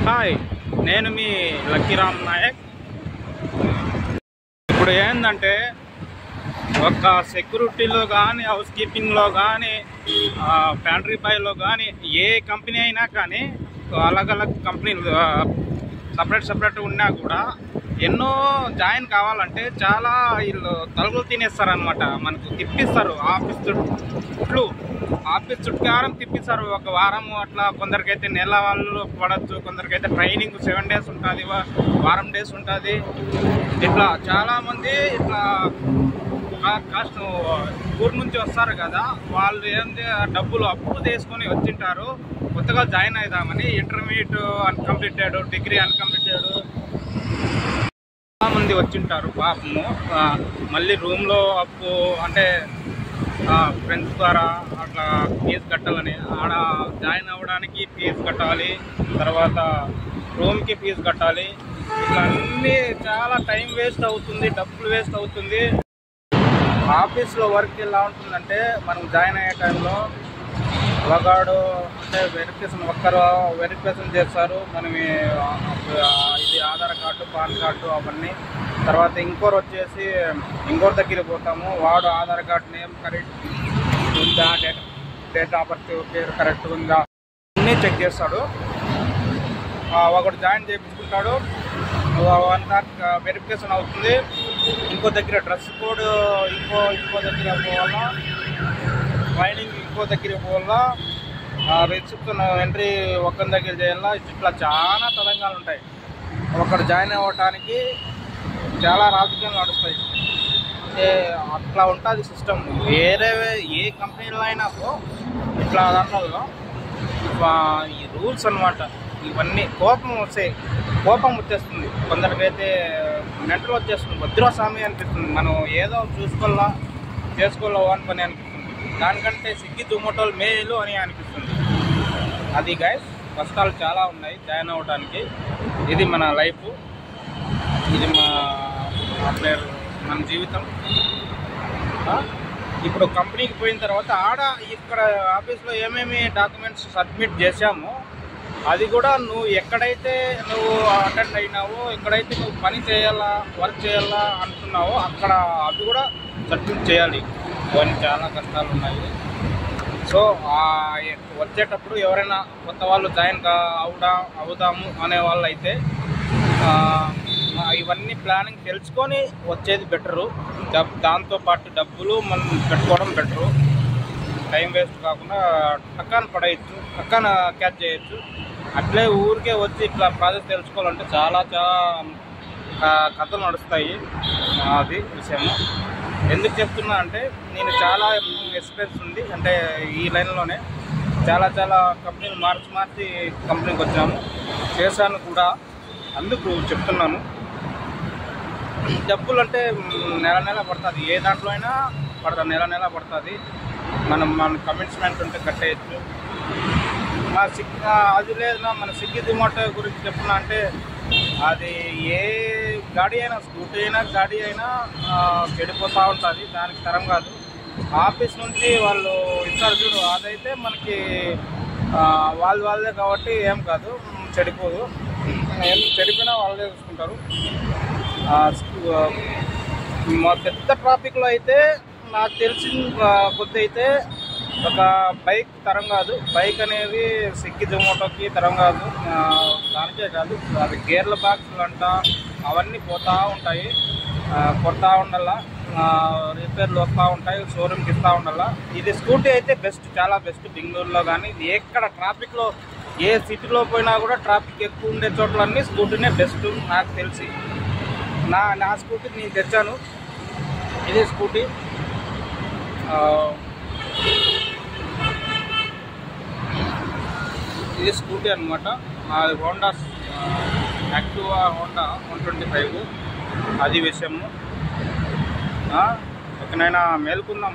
Hi, నేను మీ lucky Ram Naik. ఇప్పుడు ఏంటంటే ఒక సెక్యూరిటీలో కానీ, హౌస్ కీపింగ్లో కానీ, ప్యాంట్రీ బాయ్లో కానీ, ఏ కంపెనీ అయినా కానీ అలగ్ కంపెనీలు సపరేట్ ఉన్నా కూడా ఎన్నో జాయిన్ కావాలంటే చాలా వీళ్ళు తలుపులు తినేస్తారనమాట. మనకు తిప్పిస్తారు ఆఫీస్ చుట్టుకారం తిప్పిస్తారు. ఒక వారం అట్లా, కొందరికైతే నెల వాళ్ళు పడవచ్చు, కొందరికైతే ట్రైనింగ్ 7 days ఉంటుంది, వారం డేస్ ఉంటుంది. ఇట్లా చాలామంది ఇట్లా కాస్ట్ ఊరు నుంచి వస్తారు కదా, వాళ్ళు ఏంటి డబ్బులు అప్పు తీసుకొని వచ్చింటారు కొత్తగా జాయిన్ అవుదామని. ఇంటర్మీడియట్ అన్కంప్లీటెడ్, డిగ్రీ అన్కంప్లీటెడ్ చాలామంది వచ్చింటారు పాపము. మళ్ళీ రూమ్లో అప్పు అంటే ఫ్రెండ్స్ ద్వారా అట్లా ఫీజు కట్టాలని, ఆడ జాయిన్ అవ్వడానికి ఫీజు కట్టాలి, తర్వాత రూమ్కి ఫీజు కట్టాలి. ఇట్లా అన్నీ చాలా టైం వేస్ట్ అవుతుంది, డబ్బులు వేస్ట్ అవుతుంది. ఆఫీస్లో వర్క్ ఎలా ఉంటుందంటే, మనం జాయిన్ అయ్యే టైంలో ఒకడు అంటే వెరిఫికేషన్ చేస్తారు. మనం ఇది ఆధార్ కార్డు, పాన్ కార్డు అవన్నీ. తర్వాత ఇంకోరు వచ్చేసి ఇంకోరి దగ్గరికి పోతాము, వాడు ఆధార్ కార్డు నేమ్ కరెక్ట్ ఉందా, డేట్ ఆఫ్ బర్త్ పేరు కరెక్ట్ ఉందా అన్నీ చెక్ చేస్తాడు. ఒకడు జాయిన్ చేయించుకుంటాడు, 1 hour వెరిఫికేషన్ అవుతుంది. ఇంకో దగ్గర డ్రెస్ కోడ్, ఇంకో దగ్గర పోవాలా, ట్రైనింగ్ ఇంకో దగ్గర పోవాలా, రిసిప్షన్ ఎంట్రీ ఒక్కరి దగ్గర చేయాలా. ఇట్లా చాలా తరంగాలు ఉంటాయి. ఒకడు జాయిన్ అవ్వటానికి చాలా రాజకీయాలు నడుస్తాయి. అంటే అట్లా ఉంటుంది సిస్టమ్. ఏ కంపెనీలో అయినా ఇట్లా దాంట్లో ఈ రూల్స్ అన్నమాట. ఇవన్నీ కోపం వచ్చేస్తుంది. కొందరికైతే మెంటల్ వచ్చేస్తుంది, వద్దురా స్వామి అనిపిస్తుంది. మనం ఏదో చేసుకోవాలా అని పని అనిపిస్తుంది. దానికంటే స్విగ్గీ, జొమాటోలు మేలు అని అనిపిస్తుంది. అది గైస్, కష్టాలు చాలా ఉన్నాయి జాయిన్ అవ్వడానికి. ఇది మన లైఫ్, ఇది మన జీవితం. ఇప్పుడు కంపెనీకి పోయిన తర్వాత ఇక్కడ ఆఫీస్లో ఏమేమి డాక్యుమెంట్స్ సబ్మిట్ చేశామో అది కూడా నువ్వు ఎక్కడైతే నువ్వు అటెండ్ అయినావో, ఎక్కడైతే నువ్వు పని చేయాలా, వర్క్ చేయాలా అనుకున్నావో అక్కడ అవి కూడా సబ్మిట్ చేయాలి. ఇవన్నీ చాలా కష్టాలు ఉన్నాయి. సో వచ్చేటప్పుడు ఎవరైనా కొత్త వాళ్ళు జాయిన్ అవుదాము అనే వాళ్ళు అయితే ఇవన్నీ ప్లానింగ్ తెలుసుకొని వచ్చేది బెటరు. దాంతోపాటు డబ్బులు మనం పెట్టుకోవడం బెటరు. టైం వేస్ట్ కాకుండా టక్కాన పడేయచ్చు, టక్కాన క్యాచ్ చేయొచ్చు. అట్లే ఊరికే వచ్చి ఇట్లా ప్రాజెక్ట్ తెలుసుకోవాలంటే చాలా కథలు నడుస్తాయి. అది విషయము. ఎందుకు చెప్తున్నా అంటే, నేను చాలా ఎక్స్పీరియన్స్ ఉంది. అంటే ఈ లైన్లోనే చాలా కంపెనీలు మార్చి కంపెనీకి వచ్చాము, చేశాను కూడా. అందుకు చెప్తున్నాను. డబ్బులు అంటే నెల పడుతుంది, ఏ దాంట్లో అయినా పడుతుంది, నెల పడుతుంది. మన కమిట్మెంట్ ఉంటే కట్టేయచ్చు. అది లేదు, మన స్విగ్గీ జొమాటో గురించి చెప్తున్నా అంటే, అది ఏ గాడి అయినా, స్కూటీ అయినా గాడి అయినా చెడిపోతూ ఉంటుంది. దానికి తరం కాదు. ఆఫీస్ నుంచి వాళ్ళు ఇస్తారు చూడు, అదైతే మనకి వాళ్ళదే కాబట్టి ఏం కాదు, చెడిపోదు. చెడిపోయినా వాళ్ళే చూసుకుంటారు. పెద్ద ట్రాఫిక్లో అయితే నాకు తెలిసిన కొద్ది అయితే ఒక బైక్ తరం కాదు. బైక్ అనేది స్విగ్గీ జొమాటోకి తరం కాదు. దానికే కాదు, అది గేర్ల బాక్సులు అంట అవన్నీ పోతూ ఉంటాయి. కొడతా ఉండాలా, రిపేర్లు వస్తూ ఉంటాయి, షోరూమ్కి ఇస్తూ ఉండాలా. ఇది స్కూటీ అయితే బెస్ట్, చాలా బెస్ట్. బెంగళూరులో కానీ ఎక్కడ ట్రాఫిక్లో, ఏ సిటీలో పోయినా కూడా ట్రాఫిక్ ఎక్కువ ఉండే చోట్లన్నీ స్కూటీనే బెస్ట్ నాకు తెలిసి. నా స్కూటీ నేను తెచ్చాను. ఇది స్కూటీ, ఇది స్కూటీ అనమాట. అది హోండా యాక్టివా, హోండా 125. అది విషయము. ఎక్కడైనా మేలుకుందాం.